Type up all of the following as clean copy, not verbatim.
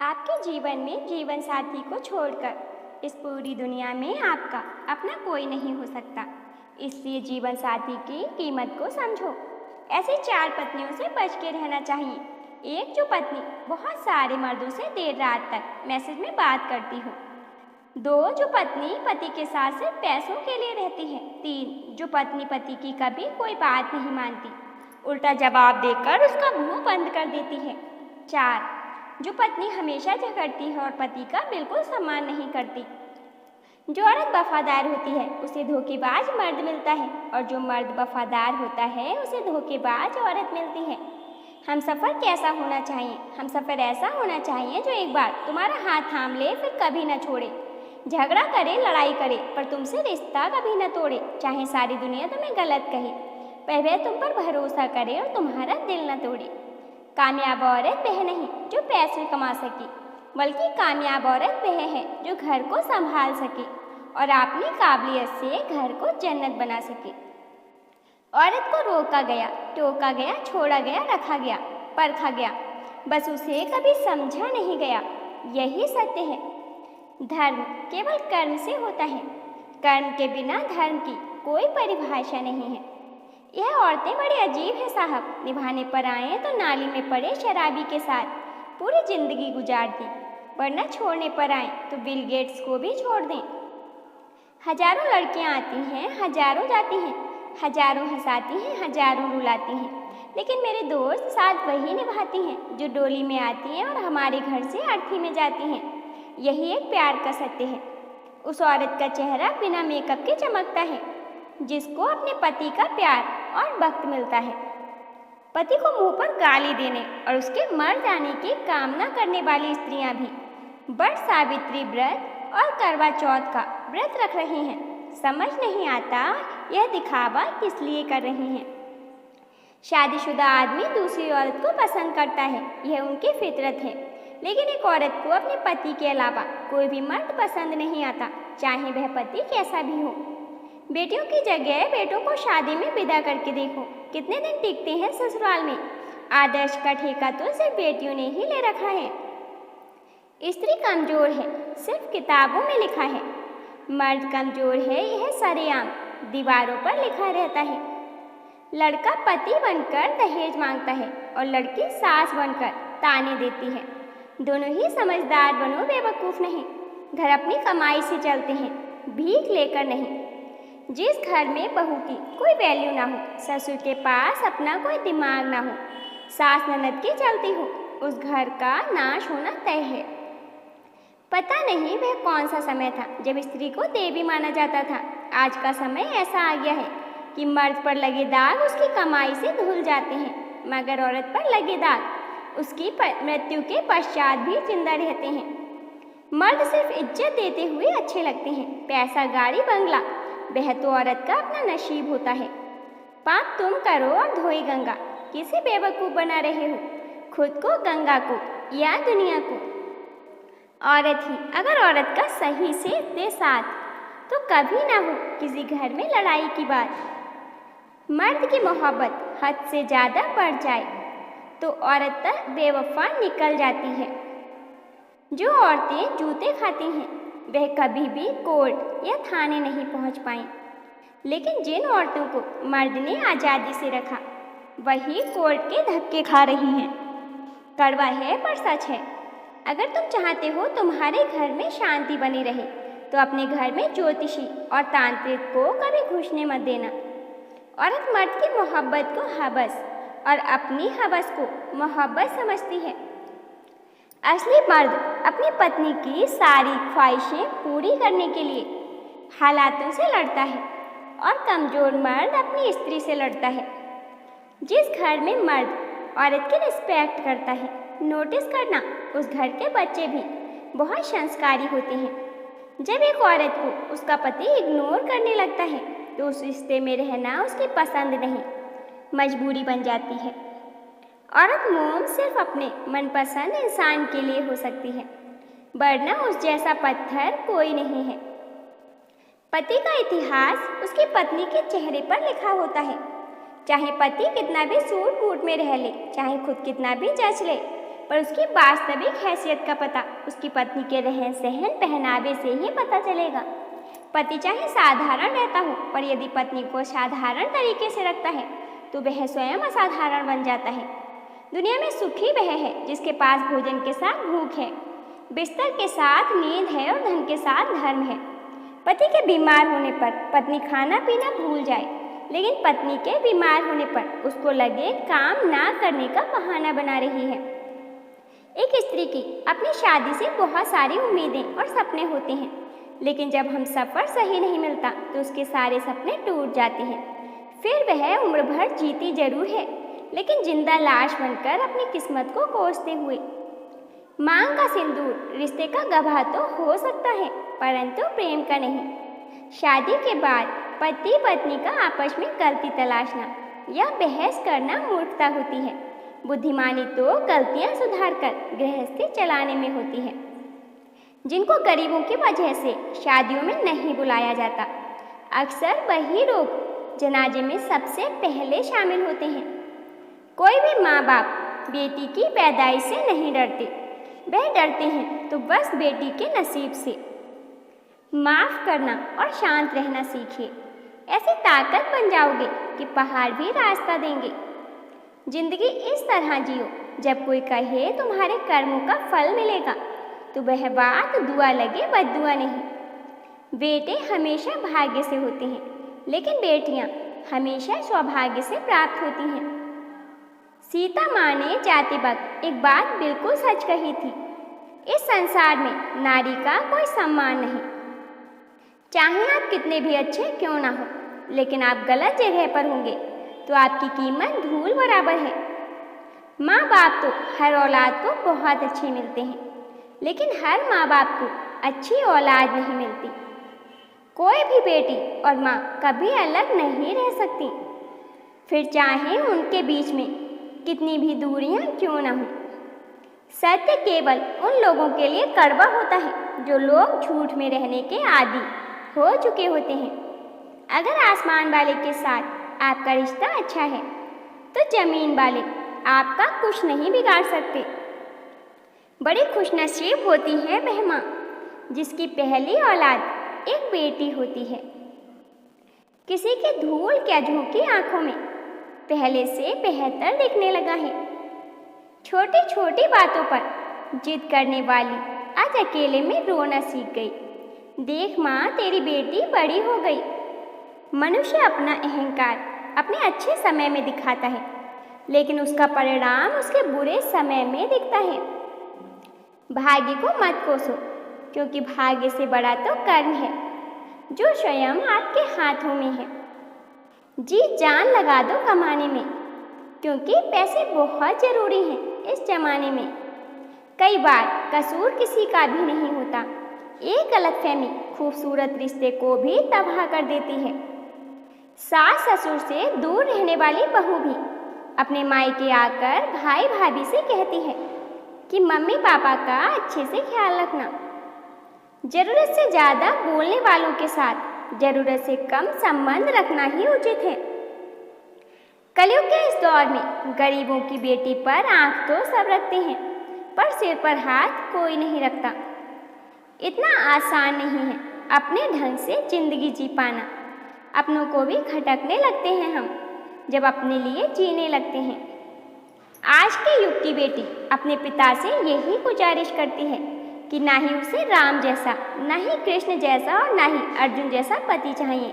आपके जीवन में जीवन साथी को छोड़कर इस पूरी दुनिया में आपका अपना कोई नहीं हो सकता। इसलिए जीवन साथी की कीमत को समझो। ऐसी 4 पत्नियों से बच के रहना चाहिए। 1, जो पत्नी बहुत सारे मर्दों से देर रात तक मैसेज में बात करती हो। 2, जो पत्नी पति के साथ सिर्फ पैसों के लिए रहती है। 3, जो पत्नी पति की कभी कोई बात नहीं मानती, उल्टा जवाब देकर उसका मुंह बंद कर देती है। 4, जो पत्नी हमेशा झगड़ती है और पति का बिल्कुल सम्मान नहीं करती। जो औरत वफादार होती है उसे धोखेबाज मर्द मिलता है, और जो मर्द वफादार होता है उसे धोखेबाज औरत मिलती है। हमसफ़र कैसा होना चाहिए? हमसफ़र ऐसा होना चाहिए जो एक बार तुम्हारा हाथ थाम ले, फिर कभी न छोड़े। झगड़ा करे, लड़ाई करे, पर तुमसे रिश्ता कभी न तोड़े। चाहे सारी दुनिया तुम्हें गलत कहे, पर वह तुम पर भरोसा करे और तुम्हारा दिल न तोड़े। कामयाब औरत वह नहीं जो पैसे कमा सके, बल्कि कामयाब औरत वह है जो घर को संभाल सके और अपनी काबिलियत से घर को जन्नत बना सके। औरत को रोका गया, टोका गया, छोड़ा गया, रखा गया, परखा गया, बस उसे कभी समझा नहीं गया। यही सत्य है। धर्म केवल कर्म से होता है। कर्म के बिना धर्म की कोई परिभाषा नहीं है। यह औरतें बड़ी अजीब है साहब। निभाने पर आए तो नाली में पड़े शराबी के साथ पूरी जिंदगी गुजार दी, वरना छोड़ने पर आए तो बिल गेट्स को भी छोड़ दें। हजारों लड़कियां आती हैं, हजारों जाती हैं, हजारों हंसाती हैं, हजारों रुलाती हैं, लेकिन मेरे दोस्त साथ वही निभाती हैं जो डोली में आती हैं और हमारे घर से अर्थी में जाती हैं। यही एक प्यार का सत्य है। उस औरत का चेहरा बिना मेकअप के चमकता है जिसको अपने पति का प्यार और वक्त मिलता है। पति को मुंह पर गाली देने और उसके मर जाने की कामना करने वाली स्त्रियां भी वट सावित्री व्रत और करवा चौथ का व्रत रख रही हैं। समझ नहीं आता यह दिखावा किस लिए कर रही हैं। शादीशुदा आदमी दूसरी औरत को पसंद करता है, यह उनकी फितरत है, लेकिन एक औरत को अपने पति के अलावा कोई भी मर्द पसंद नहीं आता, चाहे वह पति कैसा भी हो। बेटियों की जगह बेटों को शादी में विदा करके देखो, कितने दिन टिकते हैं ससुराल में। आदर्श का ठेका तो सिर्फ बेटियों ने ही ले रखा है। स्त्री कमजोर है, सिर्फ किताबों में लिखा है। मर्द कमजोर है, यह सरेआम दीवारों पर लिखा रहता है। लड़का पति बनकर दहेज मांगता है और लड़की सास बनकर ताने देती है। दोनों ही समझदार बनो, बेवकूफ़ नहीं। घर अपनी कमाई से चलते हैं, भीख लेकर नहीं। जिस घर में बहू की कोई वैल्यू ना हो, ससुर के पास अपना कोई दिमाग ना हो, सास ननद की चलती हो, उस घर का नाश होना तय है। पता नहीं वह कौन सा समय था जब स्त्री को देवी माना जाता था। आज का समय ऐसा आ गया है कि मर्द पर लगे दाग उसकी कमाई से धुल जाते हैं, मगर औरत पर लगे दाग उसकी मृत्यु के पश्चात भी जिंदा रहते हैं। मर्द सिर्फ इज्जत देते हुए अच्छे लगते हैं, पैसा, गाड़ी, बंगला वह तो औरत का अपना नसीब होता है। पाप तुम करो और धोई गंगा। किसे बेवकूफ़ बना रहे हो, खुद को, गंगा को या दुनिया को? औरत ही अगर औरत का सही से दे साथ तो कभी ना हो किसी घर में लड़ाई की बात। मर्द की मोहब्बत हद से ज़्यादा बढ़ जाए तो औरत तक बेवफा निकल जाती है। जो औरतें जूते खाती हैं वह कभी भी कोर्ट या थाने नहीं पहुंच पाईं, लेकिन जिन औरतों को मर्द ने आज़ादी से रखा वही कोर्ट के धक्के खा रही हैं। कड़वा है पर सच है। अगर तुम चाहते हो तुम्हारे घर में शांति बनी रहे तो अपने घर में ज्योतिषी और तांत्रिक को कभी घुसने मत देना। औरत मर्द की मोहब्बत को हवस और अपनी हवस को मोहब्बत समझती है। असली मर्द अपनी पत्नी की सारी ख्वाहिशें पूरी करने के लिए हालातों से लड़ता है और कमज़ोर मर्द अपनी स्त्री से लड़ता है। जिस घर में मर्द औरत की रिस्पेक्ट करता है, नोटिस करना उस घर के बच्चे भी बहुत संस्कारी होते हैं। जब एक औरत को उसका पति इग्नोर करने लगता है तो उस रिश्ते में रहना उसकी पसंद नहीं, मजबूरी बन जाती है। औरत मोम सिर्फ अपने मनपसंद इंसान के लिए हो सकती है, वरना उस जैसा पत्थर कोई नहीं है। पति का इतिहास उसकी पत्नी के चेहरे पर लिखा होता है। चाहे पति कितना भी सूट बूट में रह ले, चाहे खुद कितना भी जच ले, पर उसकी वास्तविक हैसियत का पता उसकी पत्नी के रहन सहन पहनावे से ही पता चलेगा। पति चाहे साधारण रहता हो, पर यदि पत्नी को साधारण तरीके से रखता है तो वह स्वयं असाधारण बन जाता है। दुनिया में सुखी वह है जिसके पास भोजन के साथ भूख है, बिस्तर के साथ नींद है और धन के साथ धर्म है। पति के बीमार होने पर पत्नी खाना पीना भूल जाए, लेकिन पत्नी के बीमार होने पर उसको लगे काम ना करने का बहाना बना रही है। एक स्त्री की अपनी शादी से बहुत सारी उम्मीदें और सपने होते हैं, लेकिन जब हम सफ़र सही नहीं मिलता तो उसके सारे सपने टूट जाते हैं। फिर वह उम्र भर जीती जरूर है, लेकिन जिंदा लाश बनकर अपनी किस्मत को कोसते हुए। मांग का सिंदूर रिश्ते का गवाह तो हो सकता है, परंतु प्रेम का नहीं। शादी के बाद पति पत्नी का आपस में गलती तलाशना या बहस करना मूर्खता होती है। बुद्धिमानी तो गलतियां सुधार कर गृहस्थी चलाने में होती है। जिनको गरीबों की वजह से शादियों में नहीं बुलाया जाता, अक्सर वही लोग जनाजे में सबसे पहले शामिल होते हैं। कोई भी माँ बाप बेटी की पैदाइश से नहीं डरते, वह डरते हैं तो बस बेटी के नसीब से। माफ़ करना और शांत रहना सीखिए, ऐसी ताकत बन जाओगे कि पहाड़ भी रास्ता देंगे। जिंदगी इस तरह जियो, जब कोई कहे तुम्हारे कर्मों का फल मिलेगा तो वह बात दुआ लगे बद्दुआ नहीं। बेटे हमेशा भाग्य से होते हैं, लेकिन बेटियां हमेशा सौभाग्य से प्राप्त होती हैं। सीता माँ ने जाते वक्त एक बात बिल्कुल सच कही थी, इस संसार में नारी का कोई सम्मान नहीं। चाहे आप कितने भी अच्छे क्यों ना हो, लेकिन आप गलत जगह पर होंगे तो आपकी कीमत धूल बराबर है। माँ बाप तो हर औलाद को बहुत अच्छे मिलते हैं, लेकिन हर माँ बाप को अच्छी औलाद नहीं मिलती। कोई भी बेटी और माँ कभी अलग नहीं रह सकती, फिर चाहे उनके बीच में कितनी भी दूरियां क्यों ना हो। सत्य केवल उन लोगों के लिए कड़वा होता है जो लोग झूठ में रहने के आदी हो चुके होते हैं। अगर आसमान वाले के साथ आपका रिश्ता अच्छा है तो जमीन वाले आपका कुछ नहीं बिगाड़ सकते। बड़ी खुशनसीब होती है वह माँ जिसकी पहली औलाद एक बेटी होती है। किसी की धूल क्या झोंकी आंखों में पहले से बेहतर दिखने लगा है। छोटी छोटी बातों पर जिद करने वाली आज अकेले में रोना सीख गई। देख माँ, तेरी बेटी बड़ी हो गई। मनुष्य अपना अहंकार अपने अच्छे समय में दिखाता है, लेकिन उसका परिणाम उसके बुरे समय में दिखता है। भाग्य को मत कोसो, क्योंकि भाग्य से बड़ा तो कर्म है जो स्वयं आपके हाथों में है। जी जान लगा दो कमाने में, क्योंकि पैसे बहुत ज़रूरी हैं इस जमाने में। कई बार कसूर किसी का भी नहीं होता, एक गलतफहमी खूबसूरत रिश्ते को भी तबाह कर देती है। सास ससुर से दूर रहने वाली बहू भी अपने मायके आकर भाई भाभी से कहती है कि मम्मी पापा का अच्छे से ख्याल रखना। ज़रूरत से ज़्यादा बोलने वालों के साथ ज़रूरत से कम संबंध रखना ही उचित है। कलयुग के इस दौर में गरीबों की बेटी पर आंख तो सब रखते हैं, पर सिर पर हाथ कोई नहीं रखता। इतना आसान नहीं है अपने ढंग से जिंदगी जी पाना। अपनों को भी खटकने लगते हैं हम जब अपने लिए जीने लगते हैं। आज के युग की बेटी अपने पिता से यही गुजारिश करती है कि ना ही उसे राम जैसा, ना ही कृष्ण जैसा और ना ही अर्जुन जैसा पति चाहिए।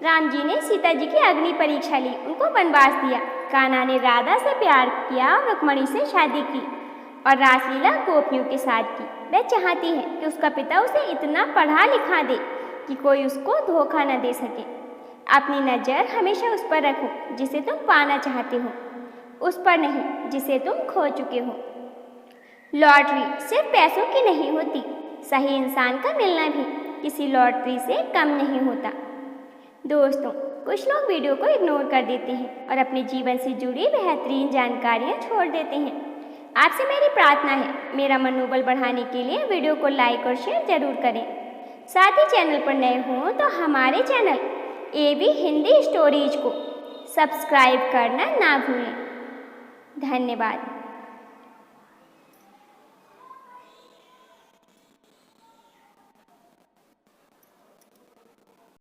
राम जी ने सीता जी की अग्नि परीक्षा ली, उनको वनवास दिया। कान्हा ने राधा से प्यार किया और रुक्मणी से शादी की और रासलीला गोपियों के साथ की। वह चाहती है कि उसका पिता उसे इतना पढ़ा लिखा दे कि कोई उसको धोखा न दे सके। अपनी नज़र हमेशा उस पर रखो जिसे तुम पाना चाहते हो, उस पर नहीं जिसे तुम खो चुके हो। लॉटरी सिर्फ पैसों की नहीं होती, सही इंसान का मिलना भी किसी लॉटरी से कम नहीं होता। दोस्तों, कुछ लोग वीडियो को इग्नोर कर देते हैं और अपने जीवन से जुड़ी बेहतरीन जानकारियाँ छोड़ देते हैं। आपसे मेरी प्रार्थना है, मेरा मनोबल बढ़ाने के लिए वीडियो को लाइक और शेयर जरूर करें। साथ ही चैनल पर नए हों तो हमारे चैनल AV हिंदी स्टोरीज को सब्सक्राइब करना ना भूलें। धन्यवाद।